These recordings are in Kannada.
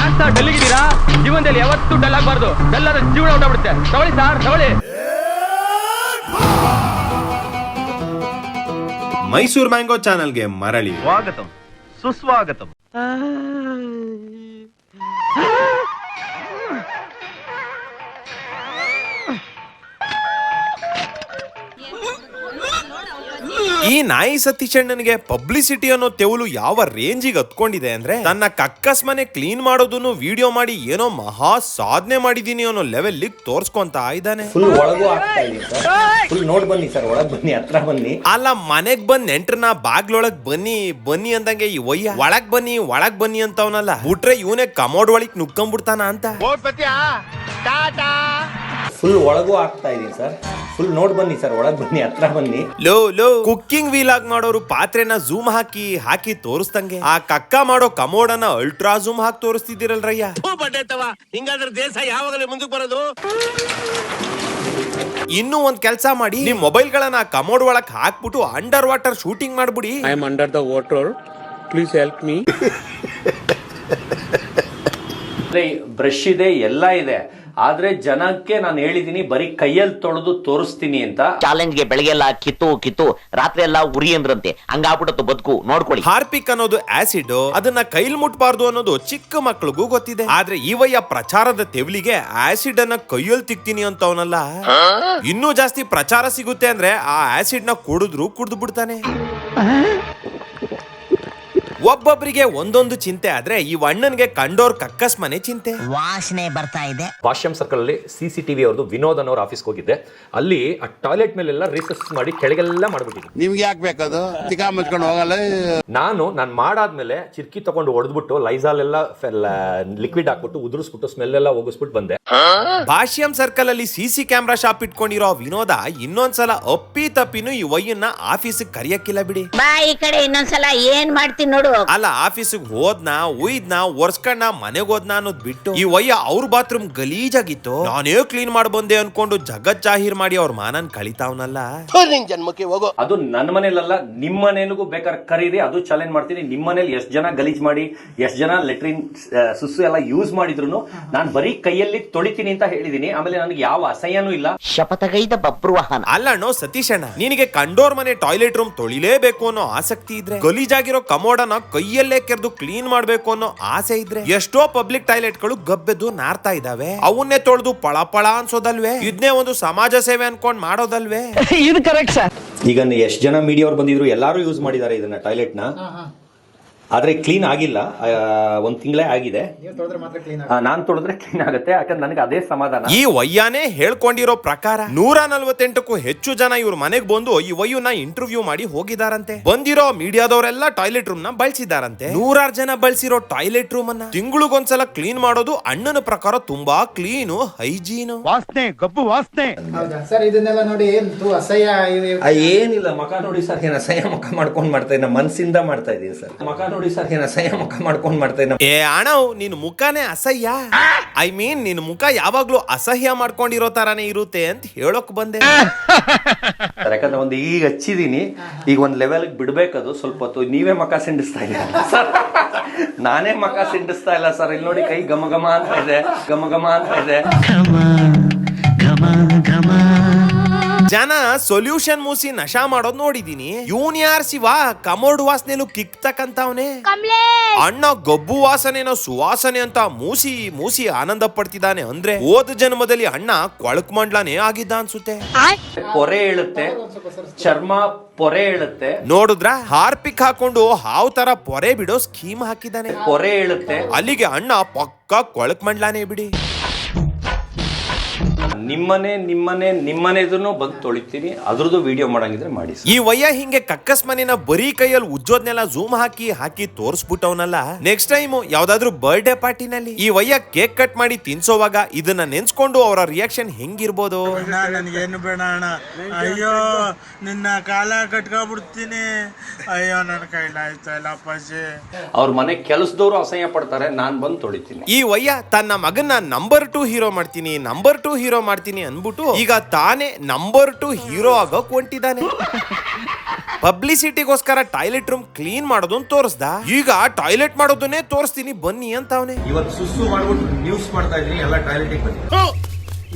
ಯಾಕೆ ಸರ್ ಡಲ್ಲಿಗಿದ್ದೀರಾ? ಜೀವನದಲ್ಲಿ ಯಾವತ್ತೂ ಡಲ್ ಆಗಬಾರ್ದು. ಡಲ್ ಆದ್ರೆ ಜೀವನ ಹೊರಟೋಗ್ಬಿಡುತ್ತೆ. ತಗೊಳ್ಳಿ ಸರ್, ತಗೊಳ್ಳಿ. ಮೈಸೂರು ಮ್ಯಾಂಗೋ ಚಾನಲ್ಗೆ ಮರಳಿ ಸ್ವಾಗತಂ, ಸುಸ್ವಾಗತಂ. ಈ ನಾಯಿ ಸತೀಶಣ್ಣನಿಗೆ ಪಬ್ಲಿಸಿಟಿ ಅನ್ನೋ ತೆವಲು ಯಾವ ರೇಂಜಿಗೆ ಹತ್ಕೊಂಡಿದೆ ಅಂದ್ರೆ ತನ್ನ ಕಕ್ಕಸ್ ಮನೆ ಕ್ಲೀನ್ ಮಾಡೋದನ್ನು ವಿಡಿಯೋ ಮಾಡಿ ಏನೋ ಮಹಾ ಸಾಧನೆ ಮಾಡಿದೀನಿ ಅನ್ನೋ ಲೆವೆಲ್ ತೋರ್ಸ್ಕೊಂತ ಇದ್ದಾನೆ. ಫುಲ್ ಒಳಗೂ ಆಗ್ತಾ ಇದೆ ಸರ್. ಫುಲ್ ನೋಡ್ ಬನ್ನಿ ಸರ್, ಒಳಗ್ ಬನ್ನಿ, ಹತ್ರ ಬನ್ನಿ. ಅಲ್ಲ, ಮನೆಗ್ ಬಂದ್ ನೆಂಟ್ರನ್ನ ಬಾಗ್ಲೊಳಗ್ ಬನ್ನಿ ಬನ್ನಿ ಅಂದಂಗೆ ಈ ಒಯ್ಯ ಒಳಗ್ ಬನ್ನಿ ಅಂತವನಲ್ಲ ಬಿಟ್ರೆ ಇವನೇ ಕಮೋಡ್ ಒಳಗ್ ನುಗ್ಕೊಂಡ್ಬಿಡ್ತಾನ ಅಂತ. ಫುಲ್ ಒಳಗೂ ಆಗ್ತಾ ಇದೀನಿ ಸರ್. ಫುಲ್ ನೋಡ್ ಬನ್ನಿ ಸರ್, ಒಳಗ್ ಬನ್ನಿ, ಹತ್ರ ಬನ್ನಿ. ಲೋ ಕುಕ್ಕಿಂಗ್ ವೀಲಾಗ್ ಮಾಡೋರು ಪಾತ್ರೆನ ಝೂಮ್ ಹಾಕಿ ತೋರಿಸ್ದಂಗೆ ಆ ಕಕ್ಕ ಮಾಡೋ ಕಮೋಡನ ಅಲ್ಟ್ರಾ ಝೂಮ್ ಹಾಕಿ ತೋರಿಸ್ತಿದ್ದೀರಲ್ರಯ್ಯ. ಹಿಂಗಾದ್ರೆ ದೇಶ ಯಾವಾಗಲೇ ಮುಂದಕ್ಕೆ ಬರೋದು? ಇನ್ನೂ ಒಂದ್ ಕೆಲ್ಸ ಮಾಡಿ, ನಿಮ್ ಮೊಬೈಲ್ ಗಳನ್ನ ಕಮೋಡ್ ಒಳಕ್ ಹಾಕ್ಬಿಟ್ಟು ಅಂಡರ್ ವಾಟರ್ ಶೂಟಿಂಗ್ ಮಾಡ್ಬಿಡಿ. I am under the water, please help me. Brush ಇದೆ, ಎಲ್ಲ ಇದೆ, ಆದ್ರೆ ಜನಕ್ಕೆ ನಾನು ಹೇಳಿದೀನಿ ಬರೀ ಕೈಯಲ್ಲಿ ತೊಳೆದು ತೋರಿಸ್ತೀನಿ ಅಂತ. ಚಾಲೆಂಜ್ಗೆ ಬೆಳಗ್ಗೆಲ್ಲ ಕಿತ್ತು ರಾತ್ರಿ ಎಲ್ಲ ಉರಿ ಅಂದ್ರಂತೆ, ಹಂಗಾಗ್ಬಿಟ್ಟು ಬದುಕು ನೋಡ್ಕೊಳ್ಳಿ. ಹಾರ್ಪಿಕ್ ಅನ್ನೋದು ಆಸಿಡ್, ಅದನ್ನ ಕೈಲ್ ಮುಟ್ಬಾರ್ದು ಅನ್ನೋದು ಚಿಕ್ಕ ಮಕ್ಳಿಗೂ ಗೊತ್ತಿದೆ. ಆದ್ರೆ ಇವಯ್ಯ ಪ್ರಚಾರದ ತೆವಲಿಗೆ ಆಸಿಡ್ ಅನ್ನ ಕೈಯಲ್ಲಿ ತಿಕ್ತೀನಿ ಅಂತವನಲ್ಲ. ಇನ್ನೂ ಜಾಸ್ತಿ ಪ್ರಚಾರ ಸಿಗುತ್ತೆ ಅಂದ್ರೆ ಆ ಆಸಿಡ್ ನ ಕುಡಿದು ಬಿಡ್ತಾನೆ. ಒಬ್ಬೊಬ್ಬರಿಗೆ ಒಂದೊಂದು ಚಿಂತೆ ಆದ್ರೆ ಈ ಅಣ್ಣನ್ಗೆ ಕಂಡೋರ್ ಕಕ್ಕಸ್ ಮನೆ ಚಿಂತೆ. ವಾಸನೆ ಬರ್ತಾ ಇದೆ. ಭಾಷ್ಯಂ ಸರ್ಕಲ್ ಅಲ್ಲಿ CCTV ಅವ್ರದ್ದು ವಿನೋದ್ ಅನ್ನೋರ್ ಆಫೀಸ್ಗೆ ಹೋಗಿದ್ದೆ. ಅಲ್ಲಿ ಆ ಟಾಯ್ಲೆಟ್ ಮೇಲೆಲ್ಲ ರಿಸರ್ಚ್ ಮಾಡಿ ಕೆಳಗೆಲ್ಲ ಮಾಡ್ಬಿಟ್ಟಿದ್ದೆ. ನಿಮ್ಗೆ ಯಾಕೆ ಬೇಕದು? ತಿಕಾ ಮುಚ್ಕೊಂಡು ಹೋಗಲ್ಲ. ನಾನು ಮಾಡಾದ್ಮೇಲೆ ಚಿರ್ಕಿ ತಗೊಂಡು ಹೊಡೆದ್ಬಿಟ್ಟು ಲೈಸಾಲ್ ಎಲ್ಲ ಲಿಕ್ವಿಡ್ ಹಾಕ್ಬಿಟ್ಟು ಉದುರಿಸ್ಬಿಟ್ಟು ಸ್ಮೆಲ್ ಎಲ್ಲ ಹೋಗಿಸ್ಬಿಟ್ಟು ಬಂದೆ. ಭಾಷ್ಯಂ ಸರ್ಕಲ್ ಅಲ್ಲಿ CC ಕ್ಯಾಮ್ರಾ ಶಾಪ್ ಇಟ್ಕೊಂಡಿರೋ ವಿನೋದ ಇನ್ನೊಂದ್ಸಲ ಅಪ್ಪಿ ತಪ್ಪಿನೂ ಈ ವಯ್ಯನ್ನ ಆಫೀಸಿಗೆ ಕರಿಯಕ್ಕಿಲ್ಲ ಬಿಡಿ. ಬಾ ಈ ಕಡೆ, ಇನ್ನೊಂದ್ಸಲ ಏನ್ ಮಾಡ್ತೀನಿ ನೋಡು. ಅಲ್ಲ, ಆಫೀಸಿಗೆ ಹೋದ್ನಾ ಉಯ್ದ್ನಾ ಒರ್ಸ್ಕಂಡ ಮನೆಗ್ ಹೋದ್ನಾ ಅನ್ನೋದ್ ಬಿಟ್ಟು ಈ ವಯ್ಯ ಅವ್ರ ಬಾತ್ರೂಮ್ ಗಲೀಜಾಗಿತ್ತು, ನಾನೇ ಕ್ಲೀನ್ ಮಾಡ್ ಬಂದೆ ಅನ್ಕೊಂಡು ಜಗತ್ ಜಾಹೀರ್ ಮಾಡಿ ಅವ್ರ ಮಾನನ್ ಕಳಿತಾವ್ನಲ್ಲ. ಜನ್ಮಕ್ಕೆ ಹೋಗೋ. ಅದು ನನ್ನ ಮನೇಲಲ್ಲ, ನಿಮ್ಮ ಮನೇಲಿಗೂ ಬೇಕಾದ್ರೆ ಕರೀರಿ, ಅದು ಚಾಲೆಂಜ್ ಮಾಡ್ತೀನಿ. ನಿಮ್ಮ ಮನೇಲಿ ಎಷ್ಟು ಜನ ಗಲೀಜ್ ಮಾಡಿ, ಎಷ್ಟು ಜನ ಲೆಟ್ರಿನ್ ಸುಸ್ಸು ಎಲ್ಲ ಯೂಸ್ ಮಾಡಿದ್ರು ನಾನು ಬರೀ ಕೈಯಲ್ಲಿ ತೊಳಿತೀನಿ ಅಂತ ಹೇಳಿದೀನಿ. ಆಮೇಲೆ ನನಗೆ ಯಾವ ಅಸಹ್ಯನೂ ಇಲ್ಲ. ಶಪಥಗೈದ ಬಬ್ರುವಾಹನ. ಅಲ್ಲಣ್ಣೋ ಸತೀಶಣ್ಣ, ನಿನಗೆ ಕಂಡೋರ್ ಮನೆ ಟಾಯ್ಲೆಟ್ ರೂಮ್ ತೊಳಿಲೇಬೇಕು ಅನ್ನೋ ಆಸಕ್ತಿ ಇದ್ರೆ, ಗಲೀಜಾಗಿರೋ ಕಮೋಡನ ಕೈಯಲ್ಲೇ ಕೆರೆದು ಕ್ಲೀನ್ ಮಾಡ್ಬೇಕು ಅನ್ನೋ ಆಸೆ ಇದ್ರೆ, ಎಷ್ಟೋ ಪಬ್ಲಿಕ್ ಟಾಯ್ಲೆಟ್ ಗಳು ಗಬ್ಬೆದ್ದು ನಾರ್ತಾ ಇದಾವೆ. ಅವನ್ನೇ ತೊಳೆದು ಪಳ ಅನ್ಸೋದಲ್ವೇ? ಇದನ್ನೇ ಒಂದು ಸಮಾಜ ಸೇವೆ ಅನ್ಕೊಂಡ್ ಮಾಡೋದಲ್ವೇ? ಇದು ಕರೆಕ್ಟ್ ಸರ್. ಈಗ ಎಷ್ಟು ಜನ ಮೀಡಿಯಾ ಅವ್ರು ಬಂದಿದ್ರು, ಎಲ್ಲಾರು ಯೂಸ್ ಮಾಡಿದ್ದಾರೆ ಇದನ್ನ ಟಾಯ್ಲೆಟ್ ನ. ಆದ್ರೆ ಕ್ಲೀನ್ ಆಗಿಲ್ಲ, 1 ತಿಂಗಳೇ ಆಗಿದೆ. ನಾನ್ ತೊಳೆದ್ರೆ ಕ್ಲೀನ್ ಆಗುತ್ತೆ, ಯಾಕಂದ್ರೆ ನನಗೆ ಅದೇ ಸಮಾಧಾನ. ಈ ವಯ್ಯಾನೇ ಹೇಳ್ಕೊಂಡಿರೋ ಪ್ರಕಾರ 148ಕ್ಕೂ ಹೆಚ್ಚು ಜನ ಇವ್ರ ಮನೆಗ್ ಬಂದು ಈ ವಯ್ಯನ ಇಂಟರ್ವ್ಯೂ ಮಾಡಿ ಹೋಗಿದಾರಂತೆ. ಬಂದಿರೋ ಮೀಡಿಯಾದವರೆಲ್ಲ ಟಾಯ್ಲೆಟ್ ರೂಮ್ ನ ಬಳಸಿದಾರಂತೆ. 100 ಜನ ಬಳಸಿರೋ ಟಾಯ್ಲೆಟ್ ರೂಮ್ ಅನ್ನ ತಿಂಗಳಿಗೊಂದ್ಸಲ ಕ್ಲೀನ್ ಮಾಡೋದು ಅಣ್ಣನ ಪ್ರಕಾರ ತುಂಬಾ ಕ್ಲೀನು, ಹೈಜೀನು. ವಾಸನೆ, ಗಬ್ಬು ವಾಸನೆ. ಸರ್ ಇದನ್ನೆಲ್ಲ ನೋಡಿ ಏನಿಲ್ಲ, ಮಕ ನೋಡಿ ಸರ್, ಏನ ಅಸಹ್ಯ ಮಕ ಮಾಡ್ಕೊಂಡ್ ಮಾಡ್ತಾ ಇದ್ದೀನಿ, ಮನ್ಸಿಂದ ಮಾಡ್ತಾ ಇದೀನಿ ಸರ್. ಮಕ ನೋಡಿ ಸರ್, ಏನ ಅಸಹ್ಯ ಮಕ ಮಾಡ್ಕೊಂಡ್ ಮಾಡ್ತಾ ಇದ್ದೀನಿ. ಏ ಅಣ್ಣ, ನಿನ್ ಮುಖನೇ ಅಸಹ್ಯ. ಐ ಮೀನ್ ನಿನ್ ಮುಖ ಯಾವಾಗ್ಲೂ ಅಸಹ್ಯ ಮಾಡ್ಕೊಂಡಿರೋ ತರಾನೇ ಇರುತ್ತೆ ಅಂತ ಹೇಳೋಕ್ ಬಂದೆ. ಯಾಕಂದ್ರೆ ಒಂದು ಈಗ ಹಚ್ಚಿದೀನಿ, ಈಗ ಒಂದ್ ಲೆವೆಲ್ ಬಿಡ್ಬೇಕದು ಸ್ವಲ್ಪ ಹೊತ್ತು. ನೀವೇ ಮಕ ಸಿಂಡಿಸ್ತಾ ಇದ್ದೀರಾ ಸರ್, ನಾನೇ ಮಕ ಸಿಂಡಿಸ್ತಾ ಇಲ್ಲ ಸರ್. ಇಲ್ಲಿ ನೋಡಿ, ಕೈ ಘಮ ಘಮ ಅಂತ ಇದೆ, ಘಮ ಘಮ ಅಂತ ಇದೆ. ಜನ ಸೊಲ್ಯೂಷನ್ ಮೂಸಿ ನಶಾ ಮಾಡೋದ್ ನೋಡಿದೀನಿ. ಇವನ್ ಯಾರ್ ಶಿವ ಕಮೋಡ್ ವಾಸನೆಲು ಕಿಕ್ ತಕಂತವನೆ. ಅಣ್ಣ ಗಬ್ಬು ವಾಸನೆನೋ ಸುವಾಸನೆ ಅಂತ ಮೂಸಿ ಆನಂದ ಪಡ್ತಿದ್ದಾನೆ ಅಂದ್ರೆ ಹೋದ ಜನ್ಮದಲ್ಲಿ ಅಣ್ಣ ಕೊಳಕ್ ಮಂಡ್ಲಾನೇ ಆಗಿದ್ದ ಅನ್ಸುತ್ತೆ. ಪೊರೆ ಹೇಳುತ್ತೆ, ಚರ್ಮ ಪೊರೆ ಹೇಳುತ್ತೆ. ನೋಡುದ್ರ, ಹಾರ್ಪಿಕ್ ಹಾಕೊಂಡು ಹಾವ್ ತರ ಪೊರೆ ಬಿಡೋ ಸ್ಕೀಮ್ ಹಾಕಿದ್ದಾನೆ. ಪೊರೆ ಹೇಳುತ್ತೆ, ಅಲ್ಲಿಗೆ ಅಣ್ಣ ಪಕ್ಕ ಕೊಳಕ್ ಮಂಡ್ಲಾನೇ ಬಿಡಿ. ನಿಮ್ಮನೆದನ್ನು ಬಂದು ತೊಳಿತೀನಿ, ಅದ್ರದ್ದು ವಿಡಿಯೋ ಮಾಡಂಗಿದ್ರೆ ಮಾಡಿ. ಈ ವಯ್ಯ ಹಿಂಗೆ ಕಕ್ಕಸ್ ಮನೆನ ಬರೀ ಕೈಯಲ್ಲಿ ಉಜ್ಜೋದ್ನೆಲ್ಲ ಝೂಮ್ ಹಾಕಿ ತೋರಿಸ್ಬಿಟ್ಟವನಲ್ಲ. ನೆಕ್ಸ್ಟ್ ಟೈಮ್ ಯಾವ್ದಾದ್ರು ಬರ್ಡೇ ಪಾರ್ಟಿನಲ್ಲಿ ಈ ವಯ್ಯ ಕೇಕ್ ಕಟ್ ಮಾಡಿ ತಿನ್ಸೋವಾಗ ಇದನ್ನ ನೆನ್ಸ್ಕೊಂಡು ಅವರ ರಿಯಾಕ್ಷನ್ ಹೆಂಗಿರ್ಬೋದು? ನನಗೇನು ಬೇಡ ಅಣ್ಣ, ಅಯ್ಯೋ ನಿನ್ನ ಕಾಲ ಕಟ್ಕೊಬಿಡ್ತೀನಿ, ಅಯ್ಯೋ ನನ್ನ ಕೈಲಾಯ್ತಾ ಇಲ್ಲ ಅಪ್ಪಾಜಿ. ಅವ್ರ ಮನೆ ಕೆಲಸದವ್ರು ಅಸಹ್ಯ ಪಡ್ತಾರೆ, ನಾನ್ ಬಂದು ತೊಳಿತೀನಿ. ಈ ವಯ್ಯ ತನ್ನ ಮಗನ್ನ ನಂಬರ್ 2 ಹೀರೋ ಮಾಡ್ತೀನಿ ಅನ್ಬಿಟ್ಟು ಈಗ ತಾನೇ ನಂಬರ್ 2 ಹೀರೋ ಆಗೋಕ್ ಹೊಂಟಿದ್ದಾನೆ. ಪಬ್ಲಿಸಿಟಿಗೋಸ್ಕರ ಟಾಯ್ಲೆಟ್ ರೂಮ್ ಕ್ಲೀನ್ ಮಾಡೋದನ್ನ ತೋರಿಸ್ದ. ಈಗ ಟಾಯ್ಲೆಟ್ ಮಾಡೋದನ್ನೇ ತೋರಿಸ್ತೀನಿ ಬನ್ನಿ ಅಂತ ಅವನೇ. ಇವತ್ತು ಸುಸ್ಸು ಮಾಡ್ಬಿಟ್ಟು ನ್ಯೂಸ್ ಮಾಡ್ತಾ ಇದೀನಿ, ಎಲ್ಲ ಟಾಯ್ಲೆಟಿಗೆ ಬನ್ನಿ.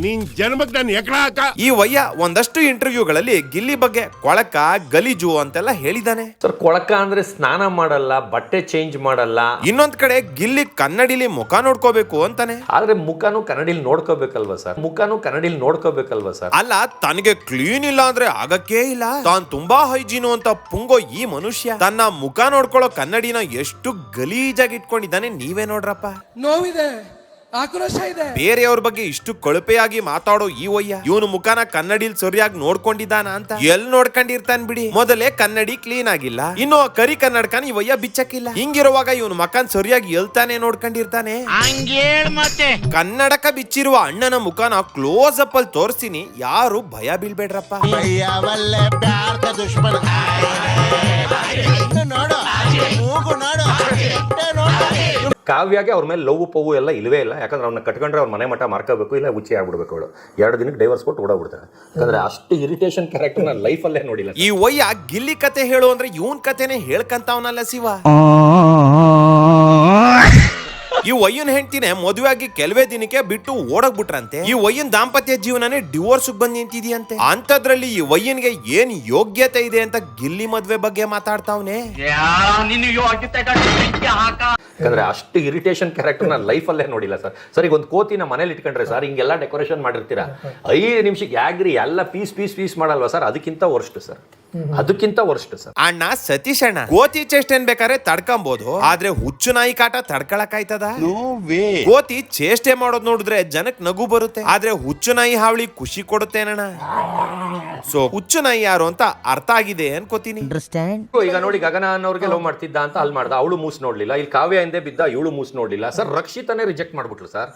ನೀನ್ ಜನ್ಮಕ್ ನಾನು ಎಕಡ ಹಾಕ. ಈ ವಯ್ಯ ಒಂದಷ್ಟು ಇಂಟರ್ವ್ಯೂಗಳಲ್ಲಿ ಗಿಲ್ಲಿ ಬಗ್ಗೆ ಕೊಳಕ ಗಲೀಜು ಅಂತೆಲ್ಲ ಹೇಳಿದಾನೆ. ಸರ್, ಕೊಳಕ ಅಂದ್ರೆ ಸ್ನಾನ ಮಾಡಲ್ಲ, ಬಟ್ಟೆ ಚೇಂಜ್ ಮಾಡಲ್ಲ. ಇನ್ನೊಂದ್ ಕಡೆ ಗಿಲ್ಲಿ ಕನ್ನಡಿಲಿ ಮುಖ ನೋಡ್ಕೋಬೇಕು ಅಂತಾನೆ. ಆದ್ರೆ ಮುಖನೂ ಕನ್ನಡಿಲಿ ನೋಡ್ಕೋಬೇಕಲ್ವಾ ಸರ್? ಮುಖನೂ ಕನ್ನಡಿಲಿ ನೋಡ್ಕೋಬೇಕಲ್ವಾ ಸರ್? ಅಲ್ಲ, ತನಗೆ ಕ್ಲೀನ್ ಇಲ್ಲ ಅಂದ್ರೆ ಆಗಕ್ಕೇ ಇಲ್ಲ. ತಾನ್ ತುಂಬಾ ಹೈಜೀನು ಅಂತ ಪುಂಗೋ ಈ ಮನುಷ್ಯ ತನ್ನ ಮುಖ ನೋಡ್ಕೊಳ್ಳೋ ಕನ್ನಡಿನ ಎಷ್ಟು ಗಲೀಜಾಗಿ ಇಟ್ಕೊಂಡಿದ್ದಾನೆ ನೀವೇ ನೋಡ್ರಪ್ಪ. ನೋವಿದೆ, ಆಕ್ರೋಶ ಇದೆ. ಬೇರೆಯವ್ರ ಬಗ್ಗೆ ಇಷ್ಟು ಕೊಳಪೆಯಾಗಿ ಮಾತಾಡೋ ಈ ವಯ್ಯ ಇವನು ಮುಖನ ಕನ್ನಡಿಲ್ ಸರಿಯಾಗಿ ನೋಡ್ಕೊಂಡಿದ್ದಾನ ಅಂತ ಎಲ್ ನೋಡ್ಕೊಂಡಿರ್ತಾನೆ ಬಿಡಿ. ಮೊದಲೇ ಕನ್ನಡಿ ಕ್ಲೀನ್ ಆಗಿಲ್ಲ, ಇನ್ನು ಕರಿ ಕನ್ನಡಕನ ಈ ವಯ್ಯ ಬಿಚ್ಚಕ್ಕಿಲ್ಲ. ಹಿಂಗಿರುವಾಗ ಇವನು ಮಕನ್ ಸರಿಯಾಗಿ ಎಲ್ತಾನೆ ನೋಡ್ಕೊಂಡಿರ್ತಾನೆ. ಕನ್ನಡಕ ಬಿಚ್ಚಿರುವ ಅಣ್ಣನ ಮುಖನ ಕ್ಲೋಸ್ ಅಪ್ ಅಲ್ಲಿ ತೋರಿಸ್ತೀನಿ, ಯಾರು ಭಯ ಬೀಳ್ಬೇಡ್ರಪ್ಪ. ಕಾವ್ಯಾಗೆ ಅವ್ರ ಮೇಲೆ ಲವ್ ಪವು ಎಲ್ಲ ಇಲ್ವೇ ಇಲ್ಲ. ಯಾಕಂದ್ರೆ ಅವ್ನ ಕಟ್ಕೊಂಡ್ರೆ ಅವ್ರ ಮನೆ ಮಠ ಮಾರ್ಕೋಬೇಕು, ಇಲ್ಲ ಹುಚ್ಚಿ ಆಗ್ಬಿಡ್ಬೇಕು ಅವಳು. 2 ದಿನಕ್ಕೆ ಡೈವರ್ಸ್ ಕೊಟ್ಟು ಓಡಾಡ್ಬಿಡ್ತಾಳೆ. ಯಾಕಂದ್ರೆ ಅಷ್ಟು ಇರಿಟೇಷನ್ ಕ್ಯಾರೆಕ್ಟರ್ ನಾನು ಲೈಫಲ್ಲೇ ನೋಡಿಲ್ಲ. ಈ ವಯ್ಯ ಗಿಲ್ಲಿ ಕತೆ ಹೇಳು ಅಂದ್ರೆ ಇವನ್ ಕತೆನೆ ಹೇಳ್ಕಂತವನಲ್ಲ ಶಿವ. ಈ ವಯ್ಯನ್ ಹೆಂಡ್ತಿನೇ ಮದುವೆ ಆಗಿ ಕೆಲವೇ ದಿನಕ್ಕೆ ಬಿಟ್ಟು ಓಡೋಗ್ಬಿಟ್ರಂತೆ. ಈ ವಯ್ಯನ್ ದಾಂಪತ್ಯ ಜೀವನನೇ ಡಿವೋರ್ಸ್ ಬಂದ್ ನಿಂತಿದೆಯಂತೆ. ಅಂತದ್ರಲ್ಲಿ ಈ ವಯ್ಯನ್ಗೆ ಏನ್ ಯೋಗ್ಯತೆ ಇದೆ ಅಂತ ಗಿಲ್ಲಿ ಮದ್ವೆ ಬಗ್ಗೆ ಮಾತಾಡ್ತಾವ್ನೆ. ಯಾಕಂದ್ರೆ ಅಷ್ಟು ಇರಿಟೇಷನ್ ಕ್ಯಾರೆಕ್ಟರ್ ನಾನು ಲೈಫಲ್ಲೇ ನೋಡಿಲ್ಲ ಸರ್. ಸರ್, ಈಗ ಒಂದು ಕೋತಿನ ಮನೇಲಿ ಇಟ್ಕೊಂಡ್ರೆ ಸರ್ ಹಿಂಗೆಲ್ಲ ಡೆಕೋರೇಷನ್ ಮಾಡಿರ್ತೀರಾ, 5 ನಿಮಿಷಕ್ಕೆ ಯಾಗ್ರಿ ಎಲ್ಲ ಪೀಸ್ ಮಾಡಲ್ವಾ ಸರ್? ಅದಕ್ಕಿಂತ ವರ್ಸ್ಟ್ ಸರ್, ಅದಕ್ಕಿಂತ ವರ್ಸ್ಟ್ ಸರ್. ಅಣ್ಣ ಸತೀಶ್ ಅಣ್ಣ, ಕೋತಿ ಚೇಷ್ಟೆನ್ ಬೇಕಾದ್ರೆ ತಡ್ಕೊಂಬೋದು, ಆದ್ರೆ ಹುಚ್ಚು ನಾಯಿ ಕಾಟ ತಡ್ಕೊಳಕ್ ಆಯ್ತದ? ಕೋತಿ ಚೇಷ್ಟೆ ಮಾಡೋದ್ ನೋಡಿದ್ರೆ ಜನಕ್ ನಗು ಬರುತ್ತೆ, ಆದ್ರೆ ಹುಚ್ಚು ನಾಯಿ ಹಾವಳಿ ಖುಷಿ ಕೊಡುತ್ತೇನಣ್ಣ. ಸೊ ಹುಚ್ಚು ನಾಯಿ ಯಾರು ಅಂತ ಅರ್ಥ ಆಗಿದೆ ಅನ್ಕೋತೀನಿ. ಈಗ ನೋಡಿ, ಗಗನ ಅನ್ನೋರ್ಗೆ ಲವ್ ಮಾಡ್ತಿದ್ದ ಅಂತ ಅಲ್ಲಿ ಮಾಡ್ದ, ಅವಳು ಮೂಸ್ ನೋಡ್ಲಿಲ್ಲ. ಇಲ್ಲಿ ಕಾವ್ಯ ಹಿಂದೆ ಬಿದ್ದ, ಇವಳು ಮೂಸ್ ನೋಡ್ಲಿಲ್ಲ ಸರ್. ರಕ್ಷಿತನೇ ರಿಜೆಕ್ಟ್ ಮಾಡ್ಬಿಟ್ರು ಸರ್.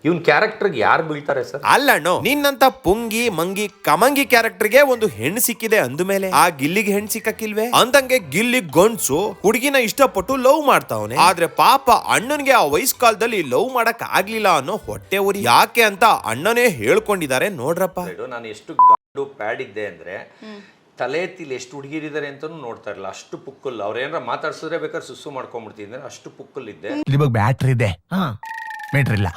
ಇವನ್ ಕ್ಯಾರೆಕ್ಟರ್ಗೆ ಯಾರು ಬೀಳ್ತಾರೆ ಸರ್? ಅಲ್ಲಣ್ಣು, ನಿನ್ನಂತ ಪುಂಗಿ ಮಂಗಿ ಕಮಂಗಿ ಕ್ಯಾರೆಕ್ಟರ್ಗೆ ಒಂದು ಹೆಣ್ಣು ಸಿಕ್ಕಿದೆ ಅಂದ್ಮೇಲೆ ಆ ಗಿಲ್ಲಿಗೆ ಹೆಣ್ಣು ಸಿಕ್ಕಕ್ಕಿಲ್ವೇ? ಅಂದಂಗೆ ಗಿಲ್ಲಿ ಗಂಡ್ಸು ಹುಡುಗಿನ ಇಷ್ಟಪಟ್ಟು ಲವ್ ಮಾಡ್ತಾವನೆ, ಆದ್ರೆ ಪಾಪ ಅಣ್ಣನ್ಗೆ ಆ ವಯಸ್ಸು ಕಾಲದಲ್ಲಿ ಲವ್ ಮಾಡಕ್ ಆಗ್ಲಿಲ್ಲ ಅನ್ನೋ ಹೊಟ್ಟೆ ಉರಿ. ಯಾಕೆ ಅಂತ ಅಣ್ಣನೇ ಹೇಳ್ಕೊಂಡಿದ್ದಾರೆ ನೋಡ್ರಪ್ಪ. ನಾನು ಎಷ್ಟು ಗಂಡು ಪ್ಯಾಡ್ ಇದ್ದೆ ಅಂದ್ರೆ ತಲೆ ಎತ್ತಿಲಿ ಎಷ್ಟು ಹುಡುಗಿರಿದ್ದಾರೆ ಅಂತಾನು ನೋಡ್ತಾ ಇರಲಿಲ್ಲ. ಅಷ್ಟು ಪುಕ್ಕಲ್, ಅವ್ರೇನಾರ ಮಾತಾಡ್ಸಿದ್ರೆ ಬೇಕಾದ್ರೆ ಸುಸ್ಸು ಮಾಡ್ಕೊಂಡ್ಬಿಡ್ತಿದ್ರೆ ಅಷ್ಟು ಪುಕ್ಕಲ್ ಇದ್ದೆ. ಬ್ಯಾಟ್ರಿ ಇದೆ, ಮೀಟರ್ ಇಲ್ಲ.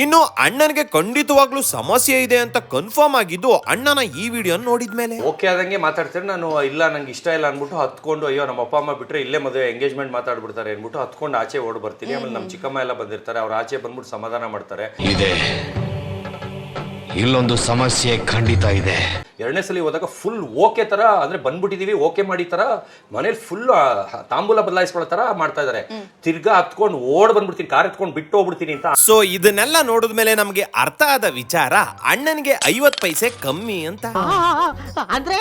ಇನ್ನು ಅಣ್ಣನ್ಗೆ ಖಂಡಿತವಾಗ್ಲೂ ಸಮಸ್ಯೆ ಇದೆ ಅಂತ ಕನ್ಫರ್ಮ್ ಆಗಿದ್ದು ಅಣ್ಣನ ಈ ವಿಡಿಯೋ ನೋಡಿದ್ಮೇಲೆ. ಓಕೆ ಆದಂಗೆ ಮಾತಾಡ್ತಾರೆ. ನಾನು ಇಲ್ಲ ನಂಗೆ ಇಷ್ಟ ಇಲ್ಲ ಅನ್ಬಿಟ್ಟು ಹತ್ಕೊಂಡು, ಅಯ್ಯೋ ನಮ್ಮ ಅಪ್ಪ ಅಮ್ಮ ಬಿಟ್ರೆ ಇಲ್ಲೇ ಮದುವೆ ಎಂಗೇಜ್ಮೆಂಟ್ ಮಾತಾಡ್ಬಿಡ್ತಾರೆ ಅನ್ಬಿಟ್ಟು ಹತ್ಕೊಂಡು ಆಚೆ ಓಡ್ ಬರ್ತೀನಿ. ಆಮೇಲೆ ನಮ್ಮ ಚಿಕ್ಕಮ್ಮ ಎಲ್ಲ ಬಂದಿರ್ತಾರೆ, ಅವ್ರು ಆಚೆ ಬಂದ್ಬಿಟ್ಟು ಸಮಾಧಾನ ಮಾಡ್ತಾರೆ. ಇದೆ, ಇಲ್ಲೊಂದು ಸಮಸ್ಯೆ ಖಂಡಿತ ಇದೆ. 2ನೇ ಸಲ ಹೋದಾಗ ಫುಲ್ ಓಕೆ ತರ ಅಂದ್ರೆ ಬಂದ್ಬಿಟ್ಟಿದೀವಿ, ಓಕೆ ಮಾಡಿ ತರ ಮನೇಲಿ ಫುಲ್ ತಾಂಬೂಲ ಬದಲಾಯಿಸ್ಕೊಳ್ಳೋ ತರ ಮಾಡ್ತಾ ಇದಾರೆ. ತಿರ್ಗಾ ಹತ್ಕೊಂಡು ಓಡ್ ಬಂದ್ಬಿಡ್ತೀನಿ, ಕಾರ್ ಎತ್ಕೊಂಡು ಬಿಟ್ಟು ಹೋಗ್ಬಿಡ್ತೀನಿ ಅಂತ. ಸೊ ಇದನ್ನೆಲ್ಲ ನೋಡಿದ್ಮೇಲೆ ನಮ್ಗೆ ಅರ್ಥ ಆದ ವಿಚಾರ, ಅಣ್ಣನ್ಗೆ 50 ಪೈಸೆ ಕಮ್ಮಿ ಅಂತ. ಅಂದ್ರೆ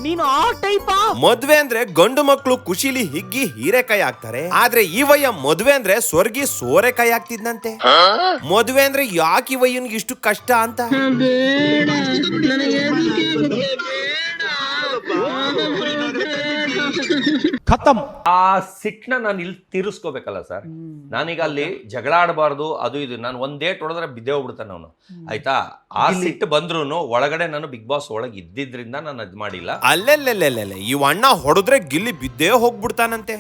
ನೀನು ಆ ಟೈಪ್. ಮದ್ವೆ ಅಂದ್ರೆ ಗಂಡು ಮಕ್ಕಳು ಖುಷಿಲಿ ಹಿಗ್ಗಿ ಹೀರೆಕಾಯಿ ಹಾಕ್ತಾರೆ, ಆದ್ರೆ ಈ ವಯ್ಯ ಮದ್ವೆ ಅಂದ್ರೆ ಸ್ವರ್ಗಿ ಸೋರೆಕಾಯಿ ಹಾಕ್ತಿದ್ನಂತೆ. ಮದ್ವೆ ಅಂದ್ರೆ ಯಾಕೆ ಈ ವಯ್ಯನ್ಗೆ ಇಷ್ಟು ಕಷ್ಟ ಅಂತ. ಖತಮ್. ಆ ಸಿಟ್ನ ನಾನು ಇಲ್ಲಿ ತೀರಿಸ್ಕೋಬೇಕಲ್ಲ ಸರ್. ನಾನೀಗ ಅಲ್ಲಿ ಜಗಳ ಆಡಬಾರ್ದು, ಅದು ಇದು. ನಾನು ಒಂದ್ ಡೇಟ್ ಹೊಡೆದ್ರೆ ಬಿದ್ದೆ ಹೋಗ್ಬಿಡ್ತಾನೆ ಅವನು, ಆಯ್ತಾ? ಆ ಸಿಟ್ಟು ಬಂದ್ರು ಒಳಗಡೆ ನಾನು ಬಿಗ್ ಬಾಸ್ ಒಳಗೆ ಇದ್ದಿದ್ರಿಂದ ನಾನು ಅದ್ ಮಾಡಿಲ್ಲ. ಅಲ್ಲೆಲ್ಲೆಲ್ಲೆಲ್ಲೆ, ಈ ಅಣ್ಣ ಹೊಡೆದ್ರೆ ಗಿಲ್ಲಿ ಬಿದ್ದೇ ಹೋಗ್ಬಿಡ್ತಾನಂತೆ.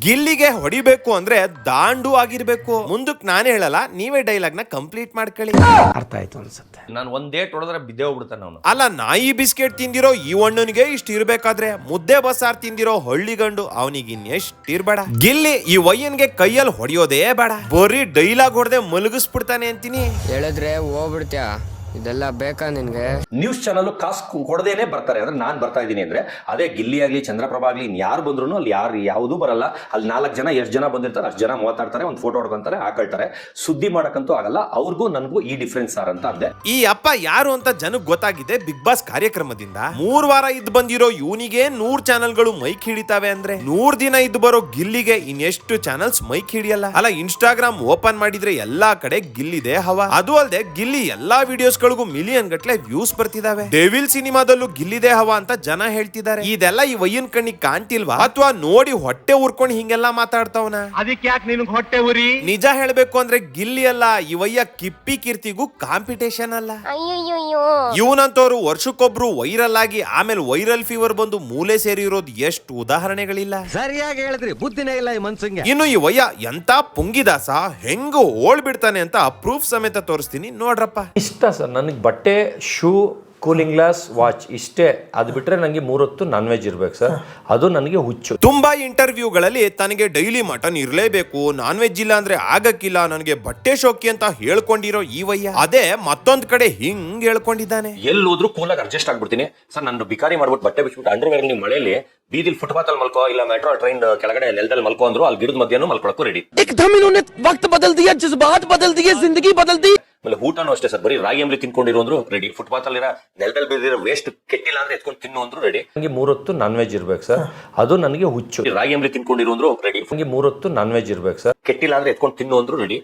ಗಿಲ್ಲಿಗೆ ಹೊಡಿಬೇಕು ಅಂದ್ರೆ ದಾಂಡು ಆಗಿರ್ಬೇಕು. ಮುಂದಕ್ಕೆ ನಾನೇ ಹೇಳಲ್ಲ, ನೀವೇ ಡೈಲಾಗ್ ನ ಕಂಪ್ಲೀಟ್ ಮಾಡ್ಕೊಳ್ಳಿ. ಅರ್ಥ ಆಯ್ತು ಅನ್ಸುತ್ತೆ. ನಾನು ಒಂದ್ ಡೇಟ್ ಹೊಡೆದ್ರೆ ಬಿದ್ದೆ ಹೋಗ್ಬಿಡ್ತಾನೆ ಅವನು. ಅಲ್ಲ, ನಾಯಿ ಬಿಸ್ಕೆಟ್ ತಿಂದಿರೋ ಈ ಅಣ್ಣನಿಗೆ ಇಷ್ಟ ಇರ್ಬೇಕಾದ್ರೆ ಮುದ್ದೆ ಬಸಾರ್ ತಿಂದಿರೋ ಹಳ್ಳಿ ಗಂಡು ಅವನಿಗೆ ಇನ್ನೆಷ್ಟ್ ಇರ್ಬೇಡ. ಗಿಲ್ಲಿ ಈ ವಯ್ಯನ್ಗೆ ಕೈಯಲ್ಲಿ ಹೊಡೆಯೋದೇ ಬೇಡ, ಬರೀ ಡೈಲಾಗ್ ಹೊಡೆದೆ ಮಲಗಿಸ್ಬಿಡ್ತಾನೆ ಅಂತೀನಿ. ಹೇಳಿದ್ರೆ ಹೋಗ್ಬಿಡ್ತ್ಯಾ? ಇದೆಲ್ಲ ಬೇಕಾ ನಿನ್ಗೆ? ನ್ಯೂಸ್ ಚಾನಲ್ ಕಾಸು ಕೊಡದೇನೆ ಬರ್ತಾರೆ. ಅಂದ್ರೆ ನಾನ್ ಬರ್ತಾ ಇದ್ದೀನಿ ಅಂದ್ರೆ ಅದೇ ಗಿಲ್ಲಿ ಆಗ್ಲಿ ಚಂದ್ರಪ್ರಭಾ ಆಗ್ಲಿ ಯಾರು ಬಂದ್ರು ಅಲ್ಲಿ ಯಾವುದು ಬರಲ್ಲ. ಅಲ್ಲಿ 4 ಜನ ಎಷ್ಟು ಜನ ಬಂದಿರ್ತಾರೆ ಅಷ್ಟು ಜನ ಮಾತಾಡ್ತಾರೆ, ಒಂದು ಫೋಟೋ ಹೊಡ್ಕೊಂತಾರೆ, ಹಾಕೊಳ್ತಾರೆ. ಸುದ್ದಿ ಮಾಡಕ್ಕಂತೂ ಆಗಲ್ಲ. ಅವ್ರಿಗೂ ನನಗೂ ಈ ಡಿಫ್ರೆನ್ಸ್ ಸಾರ್ ಅಂತ ಅಂದೆ. ಈ ಅಪ್ಪ ಯಾರು ಅಂತ ಜನಕ್ಕೆ ಗೊತ್ತಾಗಿದೆ ಬಿಗ್ ಬಾಸ್ ಕಾರ್ಯಕ್ರಮದಿಂದ. 3 ವಾರ ಇದ್ದು ಬಂದಿರೋ ಇವನಿಗೆ 100 ಚಾನೆಲ್ಗಳು ಮೈಕ್ ಹಿಡಿತಾವೆ ಅಂದ್ರೆ 100 ದಿನ ಇದ್ದು ಬರೋ ಗಿಲ್ಲಿಗೆ ಇನ್ನೆಷ್ಟು ಚಾನೆಲ್ಸ್ ಮೈಕ್ ಹಿಡಿಯಲ್ಲ. ಅಲ್ಲ, ಇನ್ಸ್ಟಾಗ್ರಾಮ್ ಓಪನ್ ಮಾಡಿದ್ರೆ ಎಲ್ಲಾ ಕಡೆ ಗಿಲ್ಲಿದೆ ಹವಾ. ಅದು ಅಲ್ಲದೆ ಗಿಲ್ಲಿ ಎಲ್ಲಾ ವಿಡಿಯೋಸ್ ಗಳಿಗೂ ಮಿಲಿಯನ್ ಗಟ್ಲೆ ವ್ಯೂಸ್ ಬರ್ತಿದಾವೆ. ಡೆವಿಲ್ ಸಿನಿಮಾದಲ್ಲೂ ಗಿಲ್ಲಿದೆ ಹವಾ ಅಂತ ಜನ ಹೇಳ್ತಿದ್ದಾರೆ. ಇದೆಲ್ಲ ಈ ವಯ್ಯನ್ ಕಣ್ಣಿಗೆ ಕಾಣ್ತಿಲ್ವಾ ಅಥವಾ ನೋಡಿ ಹೊಟ್ಟೆ ಉರ್ಕೊಂಡು ಹಿಂಗೆಲ್ಲಾ ಮಾತಾಡ್ತಾವನ? ಅದಕ್ಕೆ ಯಾಕೆ ನಿನಗೆ ಹೊಟ್ಟೆ ಉರಿ? ನಿಜ ಹೇಳ್ಬೇಕು ಅಂದ್ರೆ ಗಿಲ್ಲಿ ಅಲ್ಲ, ಈ ವಯ್ಯ ಕಿಪ್ಪಿ ಕೀರ್ತಿಗೂ ಕಾಂಪಿಟೇಷನ್ ಅಲ್ಲ. ಇವನಂತವ್ರು ವರ್ಷಕ್ಕೊಬ್ರು ವೈರಲ್ ಆಗಿ ಆಮೇಲೆ ವೈರಲ್ ಫೀವರ್ ಬಂದು ಮೂಲೆ ಸೇರಿರೋದು ಎಷ್ಟು ಉದಾಹರಣೆಗಳಿಲ್ಲ. ಸರಿಯಾಗಿ ಹೇಳಿದ್ರಿ, ಬುದ್ಧಿನೇ ಇಲ್ಲ ಈ ಮನ್ಸಂಗೆ. ಇನ್ನು ಈ ವಯ್ಯ ಎಂತ ಪುಂಗಿದಾಸ ಹೆಂಗ ಓಡ್ಬಿಡ್ತಾನೆ ಅಂತ ಪ್ರೂಫ್ ಸಮೇತ ತೋರಿಸ್ತೀನಿ ನೋಡ್ರಪ್ಪ. ಇಷ್ಟ ಸರ್ ನನಗೆ ಬಟ್ಟೆ, ಶೂ, ಕೂಲಿಂಗ್ ಗ್ಲಾಸ್, ವಾಚ್ ಇಷ್ಟೇ. ಅದು ಬಿಟ್ರೆ ನನಗೆ 3 ಹೊತ್ತು ನಾನ್ ವೆಜ್ ಇರ್ಬೇಕು ಸರ್, ಅದು ನನಗೆ ಹುಚ್ಚು. ತುಂಬಾ ಇಂಟರ್ವ್ಯೂಗಳಲ್ಲಿ ತನಗೆ ಡೈಲಿ ಮಟನ್ ಇರ್ಲೇಬೇಕು, ನಾನ್ ವೆಜ್ ಇಲ್ಲ ಅಂದ್ರೆ ಆಗಕ್ಕಿಲ್ಲ, ನನಗೆ ಬಟ್ಟೆ ಶೋಕಿ ಅಂತ ಹೇಳ್ಕೊಂಡಿರೋ ಈ ವಯ್ಯ ಅದೇ ಮತ್ತೊಂದ್ ಕಡೆ ಹಿಂಗ್ ಹೇಳ್ಕೊಂಡಿದ್ದಾನೆ. ಎಲ್ಲಿ ಹೋದ್ರು ಕೂಲಾಗಿ ಅಡ್ಜಸ್ಟ್ ಆಗ್ಬಿಡ್ತೀನಿ ಸರ್. ನಾನು ಬಿಕಾರಿ ಮಾಡ್ಬಿಟ್ಟು ಬಟ್ಟೆ ಬಿಟ್ಬಿಟ್ಟು ಅಂಡರ್ವೇರ್ ನೀವು ಮಳೆಯಲ್ಲಿ ಬೀದಿಲ್ ಫುಟ್ಪಾತ್ ಅಲ್ಲಿ ಮಲ್ಕೋ, ಇಲ್ಲ ಮೆಟ್ರೋ ಟ್ರೈನ್ ಕೆಳಗಡೆ ನೆಲದಲ್ಲಿ ಮಲ್ಕೋ ಅಂದ್ರು ಅಲ್ಲಿ ಗಿಡದ ಮಧ್ಯಾಹ್ನ ಮಲ್ಕೊಳಕ್ಕೂ ರೆಡಿ. ವಕ್ತ್ ಬದಲ್ ದಿಯಾ, ಜಜ್ಬಾತ್ ಬದಲ್ ದಿಯೇ, ಜಿಂದಗಿ ಬದಲ್ ದಿ. ಆಮೇಲೆ ಊಟನೂ ಅಷ್ಟೇ ಸರ್, ಬರೀ ರಾಗಿ ಅಂಬ್ಲಿ ತಿನ್ಕೊಂಡಿರೋ ಅಂದ್ರು ರೆಡಿ. ಫುಟ್ಪಾತ್ ಅಲ್ಲಿರೋ ನೆಲದಲ್ಲಿ ಬಿದ್ದಿರೋ ವೇಸ್ಟ್ ಕೆಟ್ಟಿಲ್ಲ ಅಂದ್ರೆ ಎತ್ಕೊಂಡು ತಿನ್ನು ಅಂದ್ರು ರೆಡಿ. ನನಗೆ 3 ಹೊತ್ತು ನಾನ್ ವೆಜ್ ಇರ್ಬೇಕು ಸರ್, ಅದು ನನಗೆ ಹುಚ್ಚು. ರಾಗಿ ಅಂಬ್ಲಿ ತಿನ್ಕೊಂಡಿರೋ ಅಂದ್ರು ರೆಡಿ. ನನಗೆ 3 ಹೊತ್ತು ನಾನ್ ವೆಜ್ ಇರ್ಬೇಕು ಸರ್, ಕೆಟ್ಟಿಲ್ಲ ಅಂದ್ರೆ ಎತ್ಕೊಂಡು ತಿನ್ನು ಅಂದ್ರು ರೆಡಿ.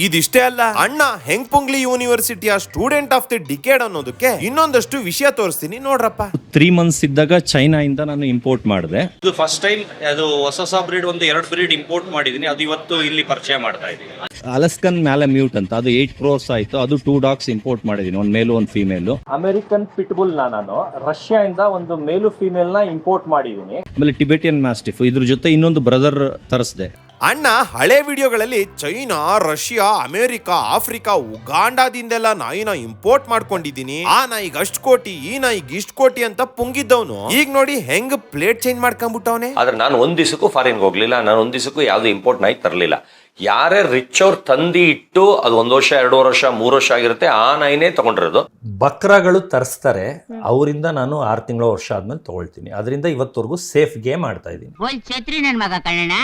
ಇದಿಷ್ಟೇ ಅಲ್ಲ, ಅಣ್ಣ ಹೆಂಗ್ಪುಂಗ್ಲಿ ಯೂನಿವರ್ಸಿಟಿಯ ಸ್ಟೂಡೆಂಟ್ ಆಫ್ ದಿ ಡಿಕೇಡ್ ಅನ್ನೋದಕ್ಕೆ ಇನ್ನೊಂದಷ್ಟು ವಿಷಯ ತೋರಿಸ್ತೀನಿ ನೋಡ್ರಪ್ಪ. 3 months ಇದ್ದಾಗ ಚೈನಾ ಇಂದ ನಾನು ಇಂಪೋರ್ಟ್ ಮಾಡಿದೆ. ಇದು ಫಸ್ಟ್ ಟೈಮ್ ಅದು ಹೊಸ ಬ್ರೀಡ್ ಒಂದು 2 ಬ್ರೀಡ್ ಇಂಪೋರ್ಟ್ ಮಾಡಿದೀನಿ. ಅದು ಇವತ್ತು ಇಲ್ಲಿ ಪರಿಚಯ ಮಾಡ್ತಾ ಇದ್ದೀನಿ. ಅಲಸ್ಕನ್ ಮ್ಯಾಲಮ್ಯೂಟ್ ಅಂತ, ಅದು 8 crores ಆಯ್ತು. ಅದು 2 dogs ಇಂಪೋರ್ಟ್ ಮಾಡಿದೀನಿ, ಒಂದು ಮೇಲು ಒಂದು ಫೀಮೇಲು. ಅಮೆರಿಕನ್ ಪಿಟ್ಬುಲ್ ನಾನು ರಷ್ಯಾ ಇಂದ ಒಂದು ಮೇಲು ಫೀಮೇಲ್ ನ ಇಂಪೋರ್ಟ್ ಮಾಡಿದೀನಿ. ಆಮೇಲೆ ಟಿಬೆಟಿಯನ್ ಮ್ಯಾಸ್ಟಿಫ್, ಇದ್ರ ಜೊತೆ ಇನ್ನೊಂದು ಬ್ರದರ್ ತರಿಸಿದೆ. ಅಣ್ಣ ಹಳೆ ವಿಡಿಯೋಗಳಲ್ಲಿ ಚೈನಾ, ರಷ್ಯಾ, ಅಮೆರಿಕ, ಆಫ್ರಿಕಾ, ಉಗಾಂಡಾದಿಂದೆಲ್ಲ ನಾಯಿನ ಇಂಪೋರ್ಟ್ ಮಾಡ್ಕೊಂಡಿದೀನಿ, ಆ ನಾಯಿಗೆ ಅಷ್ಟ್ ಕೋಟಿ, ಈ ನಾಯಿಗೆ ಇಷ್ಟ್ ಕೋಟಿ ಅಂತ ಪುಂಗಿದ್ದವನು ಈಗ ನೋಡಿ ಹೆಂಗ್ ಪ್ಲೇಟ್ ಚೇಂಜ್ ಮಾಡ್ಕೊಂಡ್ಬಿಟ್ಟವನೆ. ಆದ್ರೆ ನಾನು ಒಂದ್ ದಿವಸಕ್ಕೂ ಫಾರಿನ್ ಹೋಗ್ಲಿಲ್ಲ, ನಾನು ಒಂದ್ ದಿವಸಕ್ಕೂ ಯಾವ್ದು ಇಂಪೋರ್ಟ್ ನಾಯಿ ತರಲಿಲ್ಲ. ಯಾರೇ ರಿಚ್ ಅವ್ರು ತಂದಿ ಇಟ್ಟು ಅದು 1 ವರ್ಷ 2 ವರ್ಷ 3 ವರ್ಷ ಆಗಿರುತ್ತೆ, ಆ ನಾಯಿನೇ ತಗೊಂಡಿರೋದು. ಬಕ್ರಾಗಳು ತರಿಸ್ತಾರೆ, ಅವರಿಂದ ನಾನು 6 ತಿಂಗಳು ವರ್ಷ ಆದ್ಮೇಲೆ ತಗೊಳ್ತೀನಿ. ಅದರಿಂದ ಇವತ್ತವರೆಗೂ ಸೇಫ್ ಗೇಮ್ ಆಡ್ತಾ ಇದ್ದೀನಿ.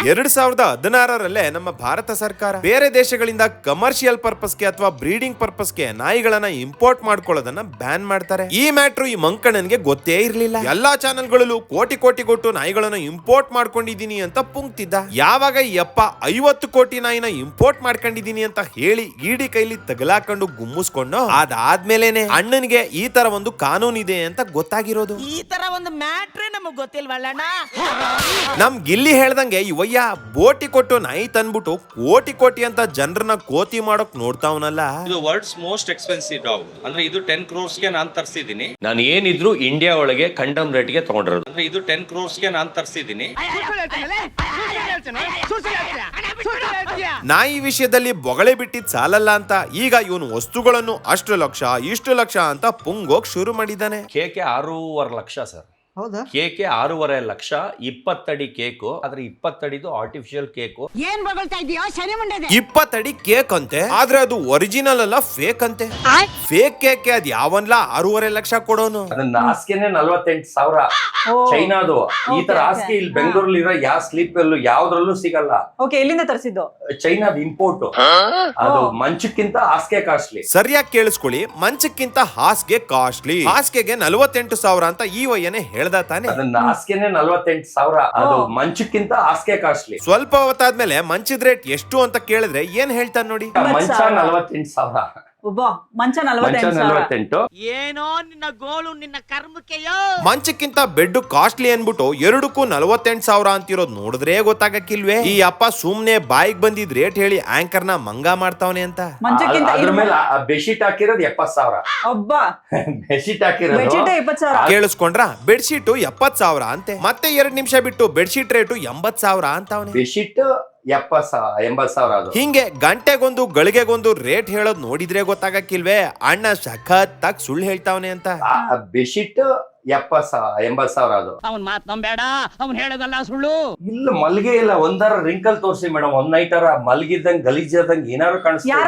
2016ರಲ್ಲೇ ನಮ್ಮ ಭಾರತ ಸರ್ಕಾರ ಬೇರೆ ದೇಶಗಳಿಂದ ಕಮರ್ಷಿಯಲ್ ಪರ್ಪಸ್ಗೆ ಅಥವಾ ಬ್ರೀಡಿಂಗ್ ಪರ್ಪಸ್ಗೆ ನಾಯಿಗಳನ್ನ ಇಂಪೋರ್ಟ್ ಮಾಡ್ಕೊಳ್ಳೋದನ್ನ ಬ್ಯಾನ್ ಮಾಡ್ತಾರೆ. ಈ ಮ್ಯಾಟ್ರು ಈ ಮಂಕಣ್ಣನ್ಗೆ ಗೊತ್ತೇ ಇರ್ಲಿಲ್ಲ. ಎಲ್ಲಾ ಚಾನೆಲ್ಗಳಲ್ಲೂ ಕೋಟಿ ಕೋಟಿ ಕೊಟ್ಟು ನಾಯಿಗಳನ್ನ ಇಂಪೋರ್ಟ್ ಮಾಡ್ಕೊಂಡಿದೀನಿ ಅಂತ ಪುಂಕ್ತಿದ್ದ. ಯಾವಾಗ ಈ ಅಪ್ಪ 50 ಕೋಟಿ ನಾಯಿನ ಇಂಪೋರ್ಟ್ ಮಾಡ್ಕೊಂಡಿದೀನಿ ಅಂತ ಹೇಳಿ ಇಡಿ ಕೈಲಿ ತಗಲಾಕೊಂಡು ಗುಮ್ಮಿಸ್ಕೊಂಡು ಅದಾದ್ಮೇಲೆನೆ ಅಣ್ಣನಿಗೆ ಈ ತರ ಒಂದು ಕಾನೂನು ಇದೆ ಅಂತ ಗೊತ್ತಾಗಿರೋದು. ಈ ತರ ಒಂದು ಮ್ಯಾಟ್ರೇ ನಮಗ್ ಗೊತ್ತಿಲ್ವಲ್ಲಣ್ಣ. ನಮ್ ಗಿಲ್ಲಿ ಹೇಳ್ದಂಗೆ ಇವಯ್ಯ ಬೋಟಿ ಕೊಟ್ಟು ನಾಯಿ ತಂದ್ಬಿಟ್ಟು ಕೋಟಿ ಕೋಟಿ ಅಂತ ಜನರನ್ನ ಕೋತಿ ಮಾಡೋಕ್ ನೋಡ್ತಾವನಲ್ಲ. ಇದು ವರ್ಲ್ಡ್ಸ್ ಮೋಸ್ಟ್ ಎಕ್ಸ್ಪೆನ್ಸಿವ್ ಡಾಗ್. ಅಂದ್ರೆ ಇದು 10 crores ಗೆ ನಾನು ತರಿಸಿದ್ದೀನಿ. ನಾನು ಏನಿದ್ರು ಇಂಡಿಯಾ ಒಳಗೆ ಕಂಡಮ್ ರೇಟ್ ಗೆ ತಗೊಂಡಿರೋದು. ಅಂದ್ರೆ ಇದು 10 crores ಗೆ ನಾನು ತರಿಸಿದ್ದೀನಿ. ನಾಯಿ ವಿಷಯದಲ್ಲಿ ಬೊಗಳೆ ಬಿಟ್ಟಿದ್ ಸಾಲಲ್ಲ ಅಂತ ಈಗ ಇವನು ವಸ್ತುಗಳನ್ನು ಅಷ್ಟು ಲಕ್ಷ ಇಷ್ಟು ಲಕ್ಷ ಅಂತ ಪುಂಗೋಗ್ ಶುರು ಮಾಡಿದ್ದಾನೆ. ಕೇಕೆ 6.5 ಲಕ್ಷ ಸರ್. ಕೇಕೆ 6.5 ಲಕ್ಷ, 20 ಅಡಿ ಕೇಕು. ಆದ್ರೆ 20 ಅಡಿದು ಆರ್ಟಿಫಿಷಿಯಲ್ ಕೇಕು. ಏನ್ ಬಗಳ್ತಾ ಇದೀಯೋ ಶನಿ ಮುಂಡೆ? 20 ಅಡಿ ಕೇಕ್ ಅಂತೆ, ಆದ್ರೆ ಅದು ಒರಿಜಿನಲ್ ಅಲ್ಲ, ಫೇಕ್ ಅಂತೆ. ಫೇಕ್ ಕೇಕ್ ಅದ್ ಯಾವನ್ಲ 6.5 ಲಕ್ಷ ಕೊಡೋನು. ಅದನ್ನ ಹಾಸಿಗೆನೆ 48,000 ಚೈನಾದು. ಈ ತರ ಹಾಸಿಗೆ ಇಲ್ಲಿ ಬೆಂಗಳೂರಲ್ಲಿ ಇರೋ ಯಾವ ಸ್ಲೀಪ್ ಅಲ್ಲೂ ಯಾವ್ದ್ರಲ್ಲೂ ಸಿಗಲ್ಲ. ಎಲ್ಲಿಂದ ತರಿಸಿದ್ದು? ಚೈನಾದ ಇಂಪೋರ್ಟ್. ಅದು ಮಂಚಕ್ಕಿಂತ ಹಾಸಿಗೆ ಕಾಸ್ಟ್ಲಿ. ಸರಿಯಾಗಿ ಕೇಳಿಸ್ಕೊಳ್ಳಿ, ಮಂಚಕ್ಕಿಂತ ಹಾಸಿಗೆ ಕಾಸ್ಟ್ಲಿ. ಹಾಸಿಗೆಗೆ 48,000 ಅಂತ ಈ ವಯ್ಯನೇ ಹೇಳ್ದ ತಾನೆ. ಅದನ್ನ ಹಾಸಿಗೆನೆ 48,000. ಅದು ಮಂಚಕ್ಕಿಂತ ಹಾಸಿಗೆ ಕಾಸ್ಟ್ಲಿ. ಸ್ವಲ್ಪ ಹೊತ್ತಾದ್ಮೇಲೆ ಮಂಚದ ರೇಟ್ ಎಷ್ಟು ಅಂತ ಕೇಳಿದ್ರೆ ಏನ್ ಹೇಳ್ತಾನೆ ನೋಡಿ. ಮಂಚ 48,000. ಮಂಚ 48. ಏನೋ ನಿನ್ನ ಗೋಳು, ನಿನ್ನ ಕರ್ಮಕ್ಕೆಯೋ. ಮಂಚಕ್ಕಿಂತ ಬೆಡ್ ಕಾಸ್ಟ್ಲಿ ಅನ್ಬಿಟ್ಟು 2ಕ್ಕೂ 48,000 ಅಂತಿರೋದ್ ನೋಡಿದ್ರೆ ಗೊತ್ತಾಗಕ್ಕಿಲ್ವೇ ಈ ಅಪ್ಪ ಸುಮ್ನೆ ಬಾಯಿಗೆ ಬಂದಿದ್ ರೇಟ್ ಹೇಳಿ ಆಂಕರ್ ನ ಮಂಗ ಮಾಡ್ತಾವನೆ ಅಂತ. ಅದ್ರ ಮೇಲೆ ಬೆಡ್ಶೀಟ್ ಹಾಕಿರೋದು 70,000. ಬೆಡ್ಶೀಟ್ ಹಾಕಿರೋದು ಕೇಳಿಸ್ಕೊಂಡ್ರ? ಬೆಡ್ಶೀಟ್ 70,000 ಅಂತೆ. ಮತ್ತೆ 2 ನಿಮಿಷ ಬಿಟ್ಟು ಬೆಡ್ಶೀಟ್ ರೇಟು 80,000 ಅಂತವನೆ. ಬೆಡ್ಶೀಟ್ 80,000 ಅದು. ಹಿಂಗೆ ಗಂಟೆಗೊಂದು ಗಳಿಗೆಗೊಂದು ರೇಟ್ ಹೇಳೋದ್ ನೋಡಿದ್ರೆ ಗೊತ್ತಾಗಕ್ಕಿಲ್ವೇ ಅಣ್ಣ ಸಖತ್ತಾಗಿ ಸುಳ್ಳು ಹೇಳ್ತಾವನೆ ಅಂತ. ಬೆಡ್ಶೀಟ್ 80,000 ಅದು. ಅವನ್ ಮಾತ್ ನಂಬೇಡ, ಅವನ್ ಹೇಳೋದಲ್ಲ ಸುಳ್ಳು. ಇಲ್ಲ ಮಲ್ಗೆ ಇಲ್ಲ, ಒಂದರ ರಿಂಕಲ್ ತೋರಿಸಿ ಮೇಡಮ್. ಒಂದ್ ನೈಟರ ಮಲ್ಗಿದ್ದಂಗ್ ಗಲೀಜಾದಂಗ್ ಏನಾರು ಕಾಣಿಸ್ತಾ,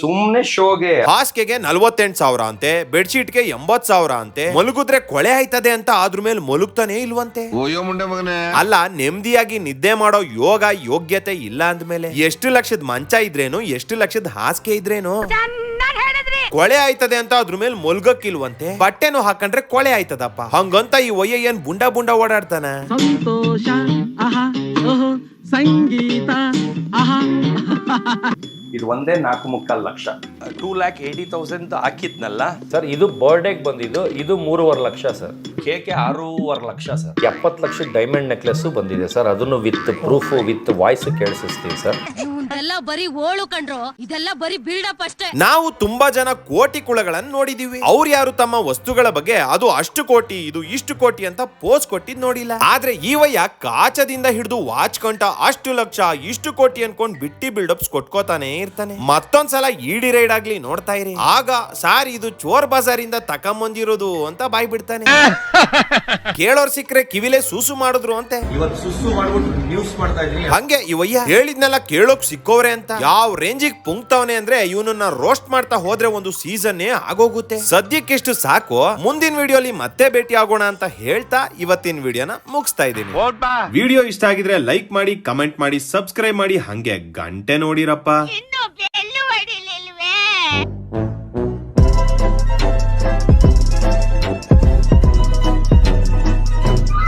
ಸುಮ್ನೆ ಶೋಗೆ. ಹಾಸಿಗೆಗೆ 48,000 ಅಂತೆ, ಬೆಡ್ಶೀಟ್ಗೆ 80,000 ಅಂತೆ. ಮಲಗುದ್ರೆ ಕೊಳೆ ಆಯ್ತದೆ ಅಂತ ಅದ್ರ ಮೇಲೆ ಮಲಗ್ತಾನೆ ಇಲ್ವಂತೆ. ಅಲ್ಲ, ನೆಮ್ಮದಿಯಾಗಿ ನಿದ್ದೆ ಮಾಡೋ ಯೋಗ್ಯತೆ ಇಲ್ಲ ಅಂದ್ಮೇಲೆ ಎಷ್ಟು ಲಕ್ಷದ ಮಂಚ ಇದ್ರೇನು, ಎಷ್ಟು ಲಕ್ಷದ ಹಾಸಿಗೆ ಇದ್ರೇನು ಕೊಳೆ ಆಯ್ತದೆ ಅಂತ ಅದ್ರ ಮೇಲೆ ಮಲ್ಗಕ್ಕಿಲ್ವಂತೆ. ಬಟ್ಟೆನು ಹಾಕೊಂಡ್ರೆ ಕೊಳೆ ಆಯ್ತದಪ್ಪ. ಹಂಗಂತ ಈ ವಯ್ಯ ಏನ್ ಬುಂಡ ಓಡಾಡ್ತಾನ. ಸಂತೋಷ ಸಂಗೀತ ಇದು ಒಂದೇ 4.25 ಲಕ್ಷ. 2,80,000 ಹಾಕಿದ್ನಲ್ಲ ಸರ್ ಇದು ಬರ್ಡೇಗೆ ಬಂದಿದ್ದು, ಇದು 3.5 ಲಕ್ಷ ಸರ್. ಕೇಕೆ 6.5 lakh sir. 70 lakh diamond necklace ಬಂದಿದೆ ಸರ್, ಅದನ್ನು ವಿತ್ ಪ್ರೂಫ್ ವಿತ್ ವಾಯ್ಸ್ ಕೇಳಿಸ್ತೀವಿ ಸರ್. ಇದೆಲ್ಲ ಬರೀ ಓಳು ಕಂಡ್ರು, ಇದೆಲ್ಲ ಬರೀ ಬಿಲ್ಡಪ್ ಅಷ್ಟೇ. ನಾವು ತುಂಬಾ ಜನ ಕೋಟಿ ಕುಳಗಳನ್ನ ನೋಡಿದೀವಿ. ಅವ್ರು ಯಾರು ತಮ್ಮ ವಸ್ತುಗಳ ಬಗ್ಗೆ ಅದು ಅಷ್ಟು ಕೋಟಿ ಇದು ಇಷ್ಟು ಕೋಟಿ ಅಂತ ಪೋಸ್ ಕೊಟ್ಟಿದ್ ನೋಡಿಲ್ಲ. ಆದ್ರೆ ಈವಯ್ಯ ಕಾಚದಿಂದ ಹಿಡಿದು ವಾಚ್ ಕಂಟ ಅಷ್ಟು ಲಕ್ಷ ಇಷ್ಟು ಕೋಟಿ ಅನ್ಕೊಂಡ್ ಬಿಟ್ಟಿ ಬಿಲ್ಡಪ್ಸ್ ಕೊಟ್ಕೋತಾನೆ ಇರ್ತಾನೆ. ಮತ್ತೊಂದ್ಸಲ ಇಡಿ ರೈಡ್ ಆಗ್ಲಿ ನೋಡ್ತಾ ಇರಿ, ಆಗ ಸಾರ್ ಇದು ಚೋರ್ ಬಜಾರಿಂದ ತಕೊಂಬಂದಿರೋದು ಅಂತ ಬಾಯ್ ಬಿಡ್ತಾನೆ. ಕೇಳೋರ್ ಸಿಕ್ರೆ ಕಿವಿಲೆ ಸೂಸು ಮಾಡಿದ್ರು ಅಂತೆ. ಇವತ್ತು ಸುಸ್ಸು ಮಾಡ್ಬಿಟ್ಟು ನ್ಯೂಸ್ ಮಾಡ್ತಾ ಇದೀನಿ. ಹಂಗೆ ಇವಯ್ಯ ಹೇಳಿದ್ನೆಲ್ಲ ಕೇಳೋಕ್ ಸಿಕ್ಕೋವ್ರೆ ಅಂತ ಯಾವ ರೇಂಜಿಗೆ ಪುಂಕ್ತವನೆ ಅಂದ್ರೆ ಇವನನ್ನ ರೋಸ್ಟ್ ಮಾಡ್ತಾ ಹೋದ್ರೆ ಒಂದು ಸೀಸನ್ನೇ ಆಗೋಗುತ್ತೆ. ಸದ್ಯಕ್ಕಿಷ್ಟು ಸಾಕು, ಮುಂದಿನ ವಿಡಿಯೋಲಿ ಮತ್ತೆ ಭೇಟಿ ಆಗೋಣ ಅಂತ ಹೇಳ್ತಾ ಇವತ್ತಿನ ವಿಡಿಯೋನ ಮುಗಿಸ್ತಾ ಇದ್ದೀನಿ. ವಿಡಿಯೋ ಇಷ್ಟ ಆಗಿದ್ರೆ ಲೈಕ್ ಮಾಡಿ, ಕಮೆಂಟ್ ಮಾಡಿ, ಸಬ್ಸ್ಕ್ರೈಬ್ ಮಾಡಿ, ಹಂಗೆ ಗಂಟೆ ನೋಡಿರಪ್ಪ.